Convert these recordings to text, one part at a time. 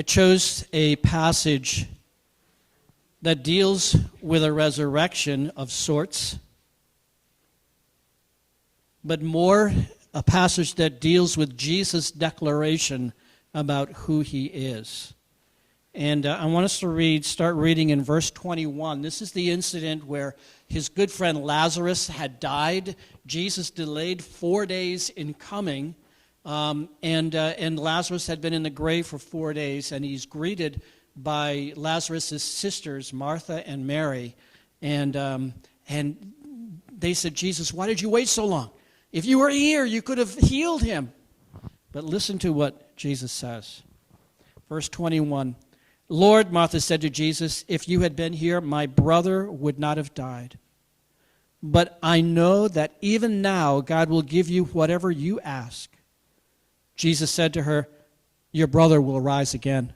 I chose a passage that deals with a resurrection of sorts, but more a passage that deals with Jesus' declaration about who he is. And I want us to start reading in verse 21. This is the incident where his good friend Lazarus had died. Jesus delayed 4 days in coming, and Lazarus had been in the grave for 4 days, and he's greeted by Lazarus' sisters, Martha and Mary. And they said, Jesus, why did you wait so long? If you were here, you could have healed him. But listen to what Jesus says. Verse 21. Lord, Martha said to Jesus, if you had been here, my brother would not have died. But I know that even now God will give you whatever you ask. Jesus said to her, your brother will rise again.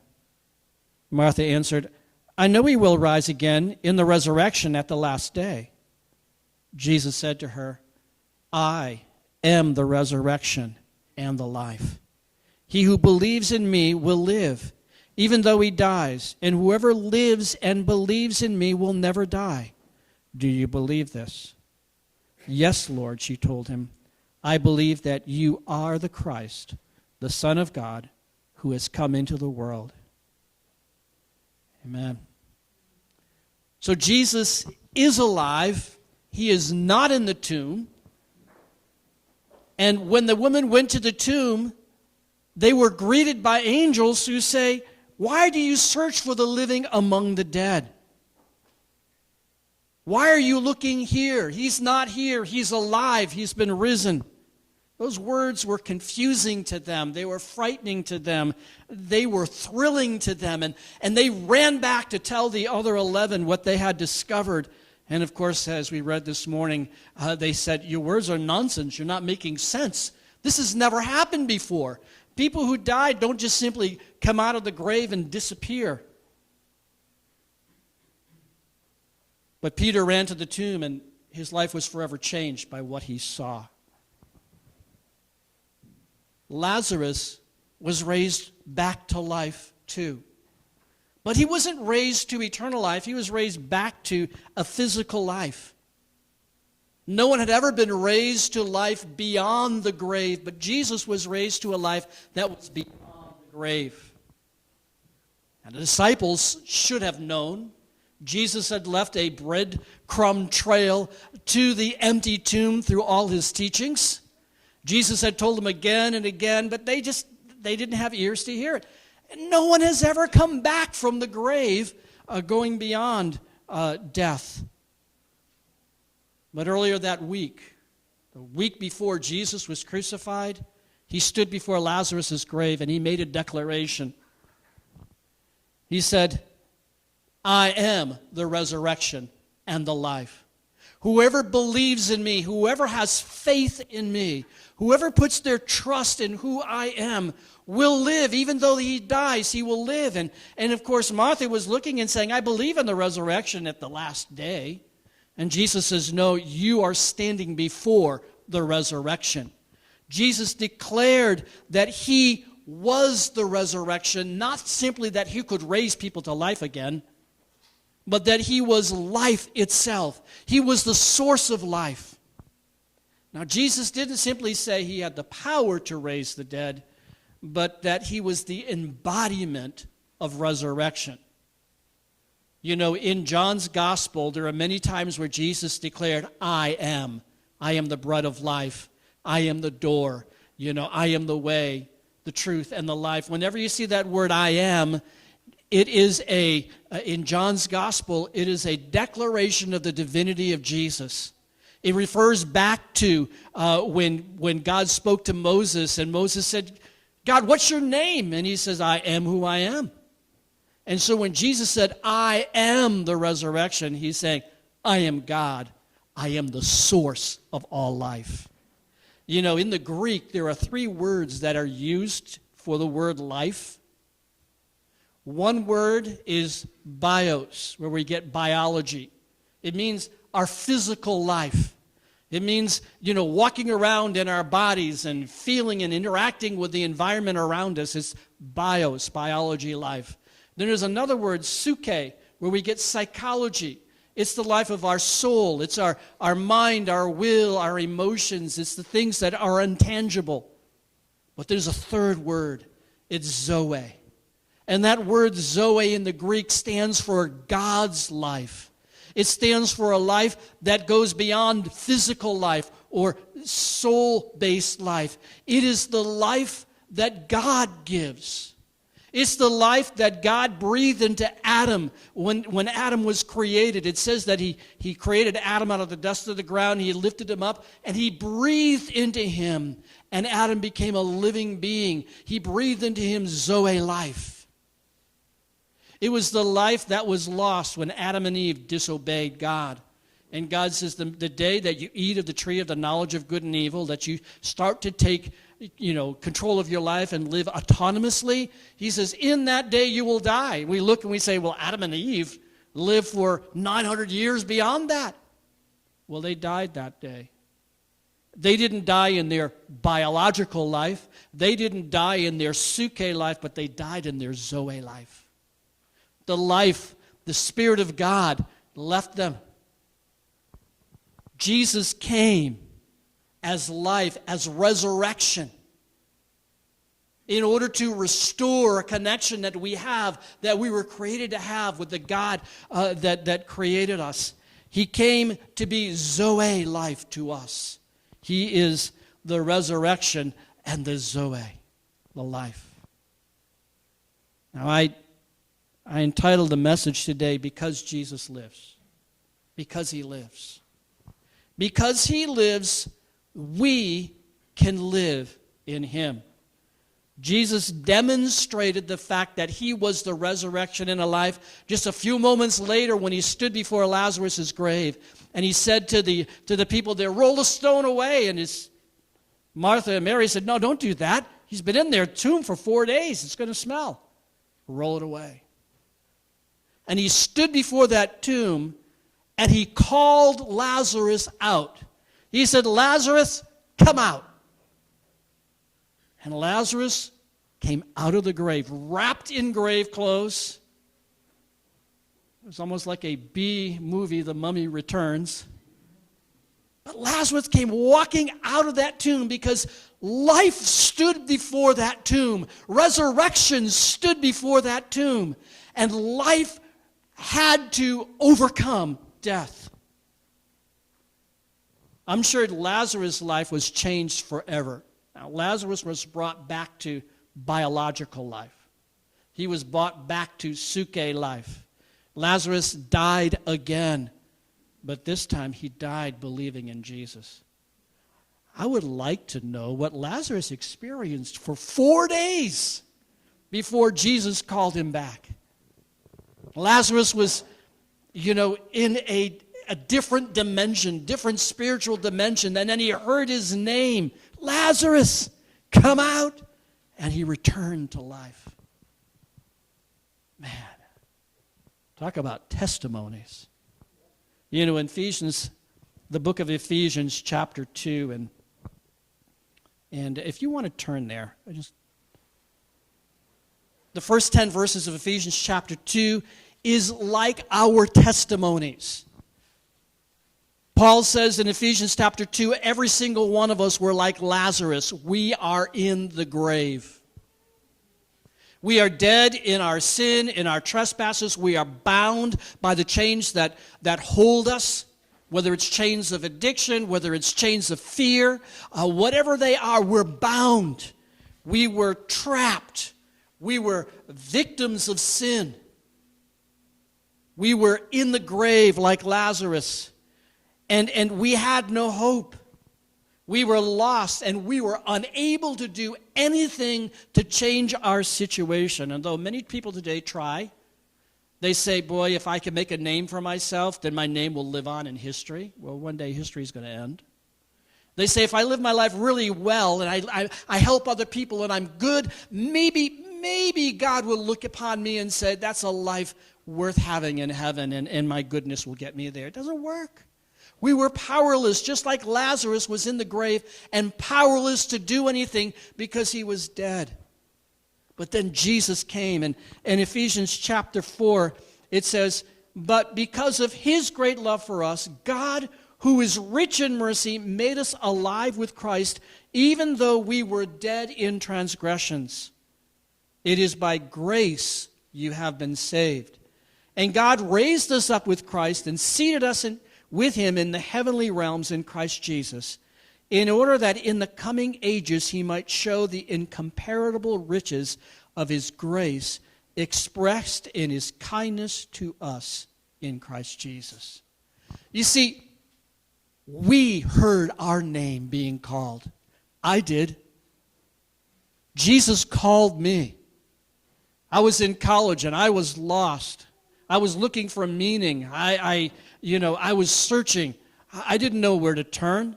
Martha answered, I know he will rise again in the resurrection at the last day. Jesus said to her, I am the resurrection and the life. He who believes in me will live, even though he dies, and whoever lives and believes in me will never die. Do you believe this? Yes, Lord, she told him. I believe that you are the Christ, the Son of God, who has come into the world. Amen. So Jesus is alive. He is not in the tomb. And when the women went to the tomb, they were greeted by angels who say, why do you search for the living among the dead? Why are you looking here? He's not here. He's alive. He's been risen. Those words were confusing to them. They were frightening to them. They were thrilling to them. And they ran back to tell the other 11 what they had discovered. And of course, as we read this morning, they said, your words are nonsense. You're not making sense. This has never happened before. People who died don't just simply come out of the grave and disappear. But Peter ran to the tomb, and his life was forever changed by what he saw. Lazarus was raised back to life too. But he wasn't raised to eternal life. He was raised back to a physical life. No one had ever been raised to life beyond the grave, but Jesus was raised to a life that was beyond the grave. And the disciples should have known. Jesus had left a breadcrumb trail to the empty tomb through all his teachings. Jesus had told them again and again, but they didn't have ears to hear it. And no one has ever come back from the grave going beyond death. But earlier that week, the week before Jesus was crucified, he stood before Lazarus' grave and he made a declaration. He said, I am the resurrection and the life. Whoever believes in me, whoever has faith in me, whoever puts their trust in who I am will live. Even though he dies, he will live. And of course, Martha was looking and saying, I believe in the resurrection at the last day. And Jesus says, no, you are standing before the resurrection. Jesus declared that he was the resurrection, not simply that he could raise people to life again, but that he was life itself. He was the source of life. Now, Jesus didn't simply say he had the power to raise the dead, but that he was the embodiment of resurrection. You know, in John's gospel, there are many times where Jesus declared, I am the bread of life. I am the door. I am the way, the truth, and the life. Whenever you see that word, I am, it is in John's gospel, it is a declaration of the divinity of Jesus. It refers back to when God spoke to Moses, and Moses said, God, what's your name? And he says, I am who I am. And so when Jesus said, I am the resurrection, he's saying, I am God. I am the source of all life. In the Greek, there are 3 words that are used for the word life. One word is bios, where we get biology. It means our physical life. It means, walking around in our bodies and feeling and interacting with the environment around us. It's bios, biology, life. Then there's another word, suke, where we get psychology. It's the life of our soul. It's our mind, our will, our emotions. It's the things that are intangible. But there's a third word. It's zoe. And that word zoe in the Greek stands for God's life. It stands for a life that goes beyond physical life or soul-based life. It is the life that God gives. It's the life that God breathed into Adam when Adam was created. It says that he created Adam out of the dust of the ground. He lifted him up, and he breathed into him, and Adam became a living being. He breathed into him Zoe life. It was the life that was lost when Adam and Eve disobeyed God. And God says the day that you eat of the tree of the knowledge of good and evil, that you start to take control of your life and live autonomously, he says, in that day you will die. We look and we say, well, Adam and Eve lived for 900 years beyond that. Well, they died that day. They didn't die in their biological life. They didn't die in their suke life, but they died in their zoe life. The life, the Spirit of God left them. Jesus came as life, as resurrection, in order to restore a connection that we have, that we were created to have with the God that created us. He came to be Zoe life to us. He is the resurrection and the Zoe, the life. Now, I entitled the message today, Because Jesus Lives. Because He lives. Because He lives, we can live in Him. Jesus demonstrated the fact that He was the resurrection and the life just a few moments later when He stood before Lazarus' grave. And He said to the people there, roll the stone away. And Martha and Mary said, no, don't do that. He's been in their tomb for 4 days. It's going to smell. Roll it away. And He stood before that tomb and He called Lazarus out. He said, Lazarus, come out. And Lazarus came out of the grave, wrapped in grave clothes. It was almost like a B movie, The Mummy Returns. But Lazarus came walking out of that tomb because life stood before that tomb. Resurrection stood before that tomb. And life had to overcome death. I'm sure Lazarus' life was changed forever. Now, Lazarus was brought back to biological life. He was brought back to suke life. Lazarus died again, but this time he died believing in Jesus. I would like to know what Lazarus experienced for 4 days before Jesus called him back. Lazarus was, in a different dimension, different spiritual dimension, and then he heard his name, Lazarus, come out, and he returned to life. Man, talk about testimonies. In Ephesians, the book of Ephesians, chapter 2, and if you want to turn there, the first 10 verses of Ephesians chapter 2 is like our testimonies. Paul says in Ephesians chapter 2, every single one of us were like Lazarus. We are in the grave. We are dead in our sin, in our trespasses. We are bound by the chains that hold us, whether it's chains of addiction, whether it's chains of fear, whatever they are, we're bound. We were trapped. We were victims of sin. We were in the grave like Lazarus. And we had no hope. We were lost, and we were unable to do anything to change our situation. And though many people today try, they say, boy, if I can make a name for myself, then my name will live on in history. Well, one day history is going to end. They say, if I live my life really well, and I help other people, and I'm good, maybe God will look upon me and say, that's a life worth having in heaven, and my goodness will get me there. It doesn't work. We were powerless, just like Lazarus was in the grave and powerless to do anything because he was dead. But then Jesus came, and in Ephesians chapter 4, it says, "But because of his great love for us, God, who is rich in mercy, made us alive with Christ, even though we were dead in transgressions. It is by grace you have been saved. And God raised us up with Christ and seated us with him in the heavenly realms in Christ Jesus, in order that in the coming ages he might show the incomparable riches of his grace expressed in his kindness to us in Christ Jesus." You see, we heard our name being called. I did. Jesus called me. I was in college and I was lost. I was looking for meaning. I was searching. I didn't know where to turn.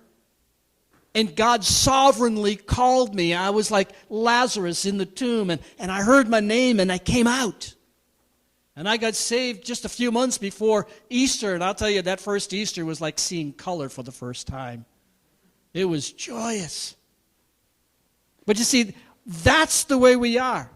And God sovereignly called me. I was like Lazarus in the tomb, and I heard my name and I came out. And I got saved just a few months before Easter, and I'll tell you, that first Easter was like seeing color for the first time. It was joyous. But you see, that's the way we are.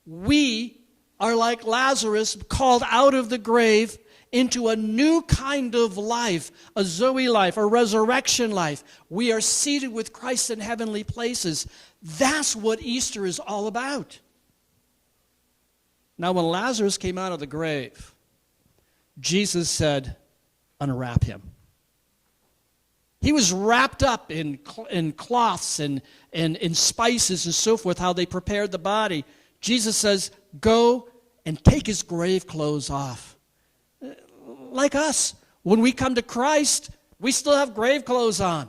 We are like Lazarus, called out of the grave into a new kind of life, a Zoe life, a resurrection life. We are seated with Christ in heavenly places. That's what Easter is all about. Now, when Lazarus came out of the grave, Jesus said, "Unwrap him." He was wrapped up in cloths and in spices and so forth, how they prepared the body. Jesus says, "Go and take his grave clothes off." Like us, when we come to Christ, we still have grave clothes on.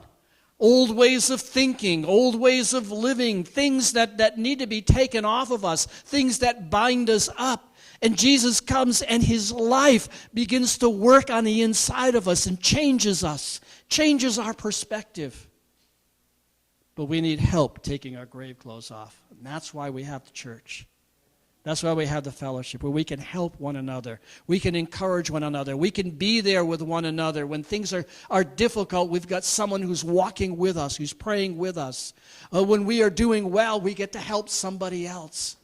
Old ways of thinking, old ways of living, things that need to be taken off of us, things that bind us up. And Jesus comes and his life begins to work on the inside of us and changes us, changes our perspective. But we need help taking our grave clothes off. And that's why we have the church. That's why we have the fellowship, where we can help one another. We can encourage one another. We can be there with one another. When things are difficult, we've got someone who's walking with us, who's praying with us. When we are doing well, we get to help somebody else.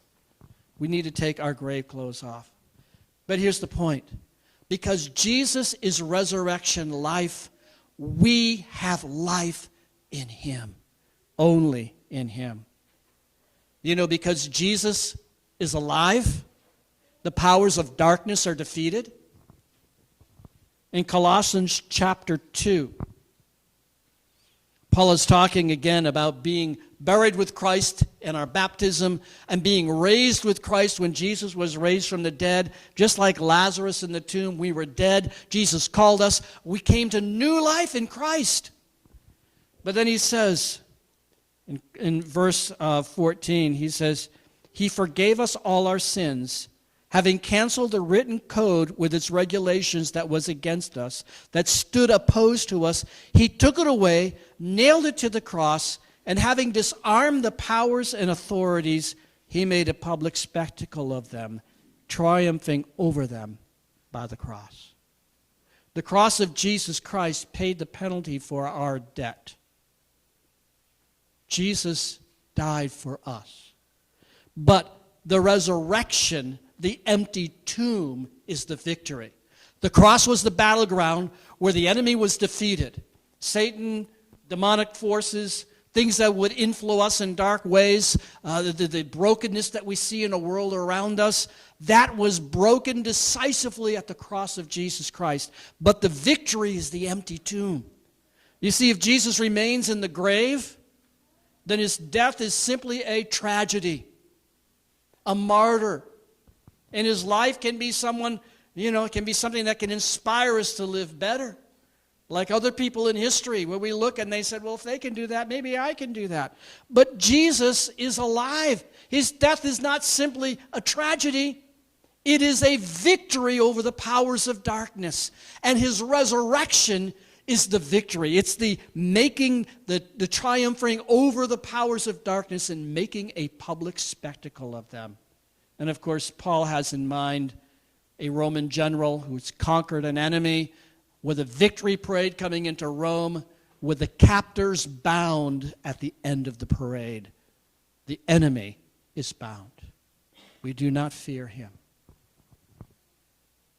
We need to take our grave clothes off. But here's the point. Because Jesus is resurrection life, we have life in him. Only in him. You know, because Jesus is alive, the powers of darkness are defeated. In Colossians chapter 2, Paul is talking again about being buried with Christ in our baptism and being raised with Christ when Jesus was raised from the dead. Just like Lazarus in the tomb, we were dead. Jesus called us. We came to new life in Christ. But then he says, in verse 14, he says, "He forgave us all our sins, having canceled the written code with its regulations that was against us, that stood opposed to us. He took it away, nailed it to the cross, and having disarmed the powers and authorities, he made a public spectacle of them, triumphing over them by the cross." The cross of Jesus Christ paid the penalty for our debt. Jesus died for us. But the resurrection, the empty tomb, is the victory. The cross was the battleground where the enemy was defeated. Satan, demonic forces, things that would influence us in dark ways, the brokenness that we see in the world around us, that was broken decisively at the cross of Jesus Christ. But the victory is the empty tomb. You see, if Jesus remains in the grave, then his death is simply a tragedy, a martyr. And his life can be someone, it can be something that can inspire us to live better. Like other people in history where we look and they said, well, if they can do that, maybe I can do that. But Jesus is alive. His death is not simply a tragedy. It is a victory over the powers of darkness. And his resurrection is the victory. It's the making, the triumphing over the powers of darkness and making a public spectacle of them. And of course, Paul has in mind a Roman general who's conquered an enemy with a victory parade coming into Rome, with the captors bound at the end of the parade. The enemy is bound. we do not fear him.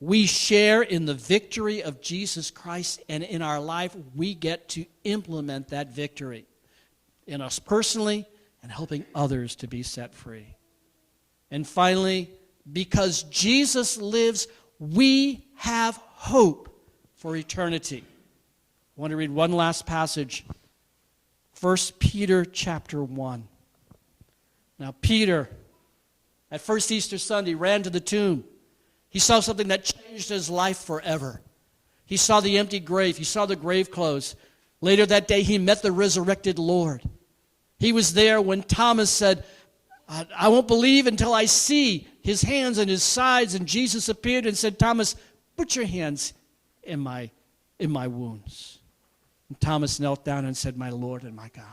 We share in the victory of Jesus Christ, and in our life, we get to implement that victory in us personally and helping others to be set free. And finally, because Jesus lives, we have hope for eternity. I want to read one last passage, 1 Peter chapter 1. Now, Peter, at first Easter Sunday, ran to the tomb. He saw something that changed his life forever. He saw the empty grave. He saw the grave clothes. Later that day, he met the resurrected Lord. He was there when Thomas said, I won't believe until I see his hands and his sides. And Jesus appeared and said, Thomas, put your hands in my wounds. And Thomas knelt down and said, my Lord and my God.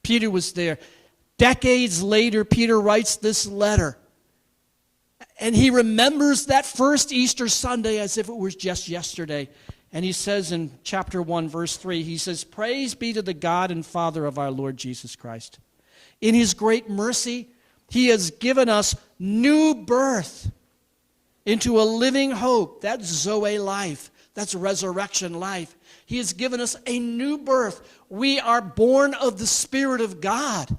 Peter was there. Decades later, Peter writes this letter. And he remembers that first Easter Sunday as if it was just yesterday. And he says in chapter 1, verse 3, he says, praise be to the God and Father of our Lord Jesus Christ. In his great mercy, he has given us new birth into a living hope. That's Zoe life. That's resurrection life. He has given us a new birth. We are born of the Spirit of God.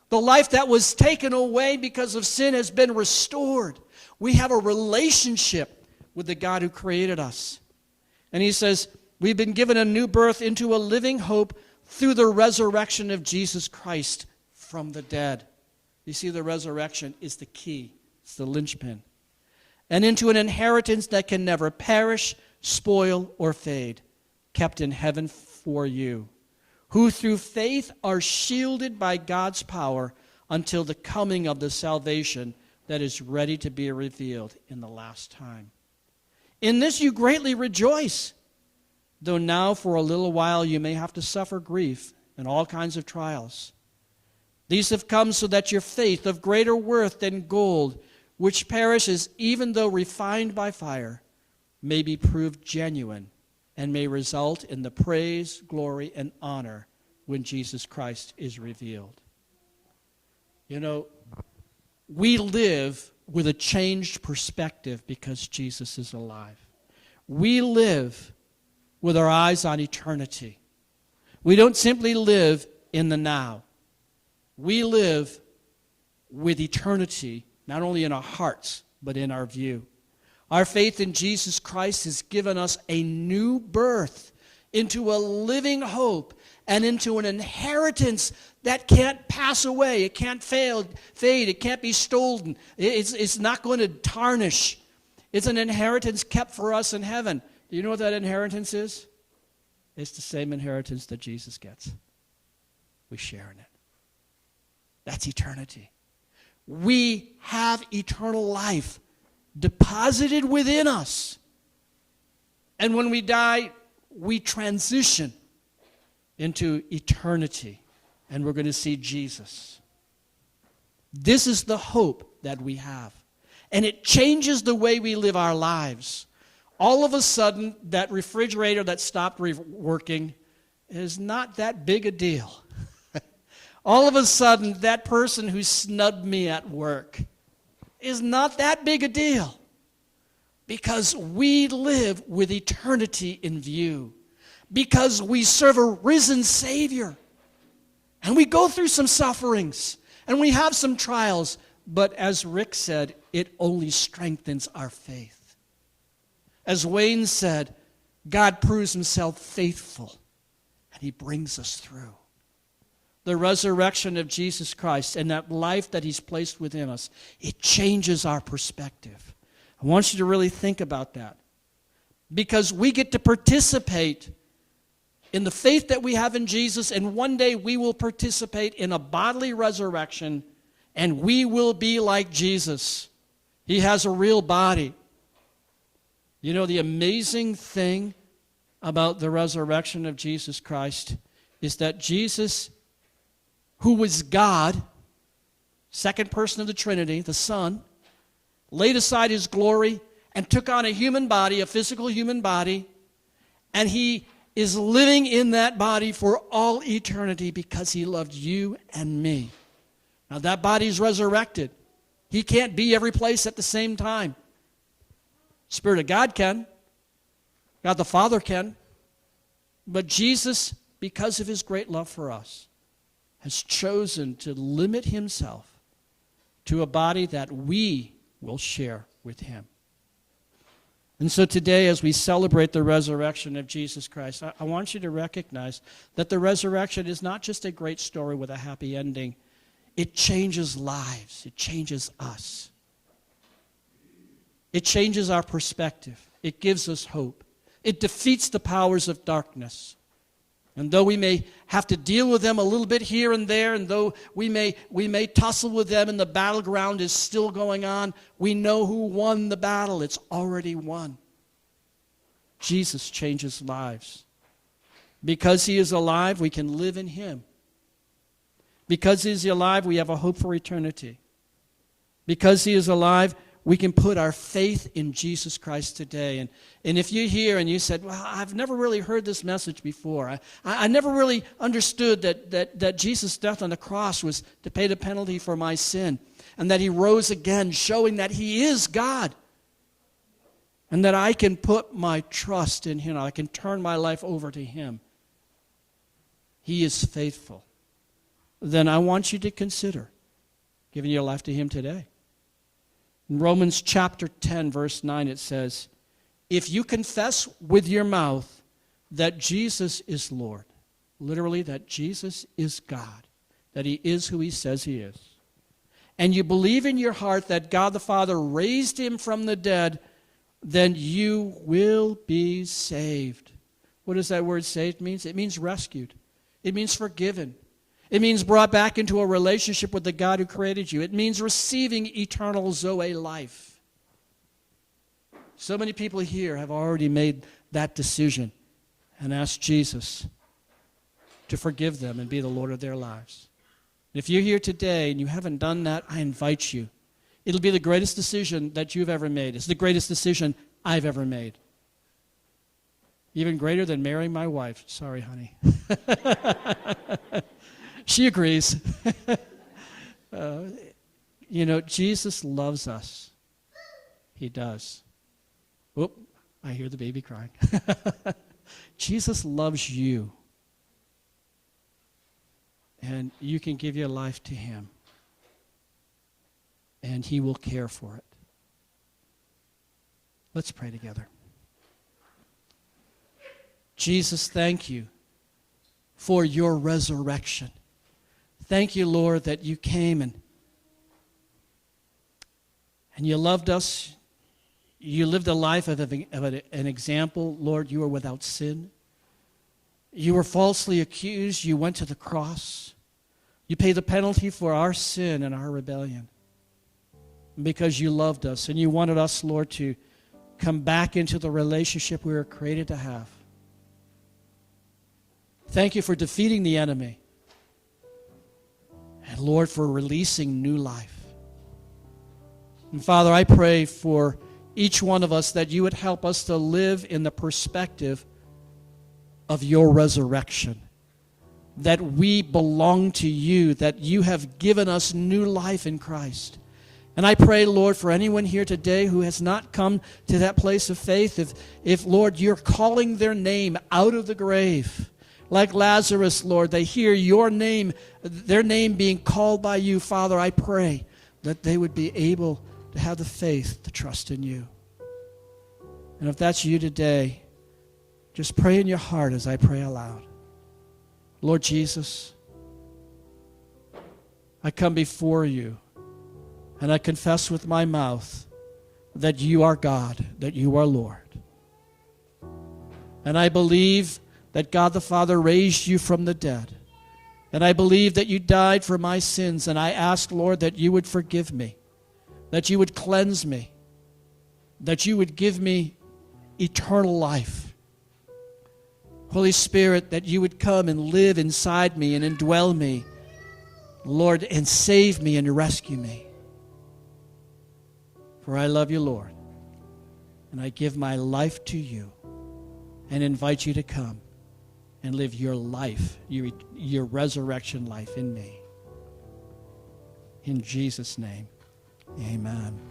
The life that was taken away because of sin has been restored. We have a relationship with the God who created us. And he says, we've been given a new birth into a living hope through the resurrection of Jesus Christ from the dead. You see, the resurrection is the key. It's the linchpin. And into an inheritance that can never perish, spoil, or fade, kept in heaven for you, who through faith are shielded by God's power until the coming of the salvation that is ready to be revealed in the last time. In this you greatly rejoice, though now for a little while you may have to suffer grief and all kinds of trials. These have come so that your faith, of greater worth than gold, which perishes even though refined by fire, may be proved genuine and may result in the praise, glory, and honor when Jesus Christ is revealed. You know, we live with a changed perspective because Jesus is alive. We live with our eyes on eternity. We don't simply live in the now. We live with eternity, not only in our hearts, but in our view. Our faith in Jesus Christ has given us a new birth into a living hope and into an inheritance that can't pass away. It can't fade. It can't be stolen. It's not going to tarnish. It's an inheritance kept for us in heaven. Do you know what that inheritance is? It's the same inheritance that Jesus gets. We share in it. That's eternity. We have eternal life deposited within us. And when we die, we transition into eternity. And we're going to see Jesus. This is the hope that we have. And it changes the way we live our lives. All of a sudden, that refrigerator that stopped working is not that big a deal. All of a sudden, that person who snubbed me at work is not that big a deal. Because we live with eternity in view. Because we serve a risen Savior. And we go through some sufferings. And we have some trials. But as Rick said, it only strengthens our faith. As Wayne said, God proves himself faithful. And he brings us through. The resurrection of Jesus Christ and that life that he's placed within us, it changes our perspective. I want you to really think about that. Because we get to participate in the faith that we have in Jesus, and one day we will participate in a bodily resurrection, and we will be like Jesus. He has a real body. You know, the amazing thing about the resurrection of Jesus Christ is that Jesus, who was God, second person of the Trinity, the Son, laid aside his glory and took on a human body, a physical human body, and he is living in that body for all eternity because he loved you and me. Now that body is resurrected. He can't be every place at the same time. Spirit of God can. God the Father can. But Jesus, because of his great love for us, has chosen to limit himself to a body that we will share with him. And so today, as we celebrate the resurrection of Jesus Christ, I want you to recognize that the resurrection is not just a great story with a happy ending. It changes lives. It changes us. It changes our perspective. It gives us hope. It defeats the powers of darkness. And though we may have to deal with them a little bit here and there, and though we may tussle with them and the battleground is still going on, we know who won the battle. It's already won. Jesus changes lives. Because he is alive, we can live in him. Because he is alive, we have a hope for eternity. Because he is alive, we can put our faith in Jesus Christ today. And if you're here and you said, well, I've never really heard this message before. I never really understood that Jesus' death on the cross was to pay the penalty for my sin. And that he rose again, showing that he is God. And that I can put my trust in him. I can turn my life over to him. He is faithful. Then I want you to consider giving your life to him today. In Romans chapter 10, verse 9, it says, if you confess with your mouth that Jesus is Lord, literally that Jesus is God, that he is who he says he is, and you believe in your heart that God the Father raised him from the dead, then you will be saved. What does that word saved mean? It means rescued. It means forgiven. It means brought back into a relationship with the God who created you. It means receiving eternal Zoe life. So many people here have already made that decision and asked Jesus to forgive them and be the Lord of their lives. If you're here today and you haven't done that, I invite you. It'll be the greatest decision that you've ever made. It's the greatest decision I've ever made. Even greater than marrying my wife. Sorry, honey. She agrees. Jesus loves us. He does. Whoop, I hear the baby crying. Jesus loves you. And you can give your life to him. And he will care for it. Let's pray together. Jesus, thank you for your resurrection. Thank you, Lord, that you came and you loved us. You lived a life of an example. Lord, you were without sin. You were falsely accused. You went to the cross. You paid the penalty for our sin and our rebellion because you loved us and you wanted us, Lord, to come back into the relationship we were created to have. Thank you for defeating the enemy. And Lord, for releasing new life. And Father, I pray for each one of us that you would help us to live in the perspective of your resurrection. That we belong to you, that you have given us new life in Christ. And I pray, Lord, for anyone here today who has not come to that place of faith, if Lord, you're calling their name out of the grave, like Lazarus, Lord, they hear your name, their name being called by you. Father, I pray that they would be able to have the faith to trust in you. And if that's you today, just pray in your heart as I pray aloud. Lord Jesus, I come before you and I confess with my mouth that you are God, that you are Lord. And I believe that God the Father raised you from the dead. And I believe that you died for my sins. And I ask, Lord, that you would forgive me, that you would cleanse me, that you would give me eternal life. Holy Spirit, that you would come and live inside me and indwell me, Lord, and save me and rescue me. For I love you, Lord, and I give my life to you and invite you to come and live your life, your resurrection life in me. In Jesus' name, Amen.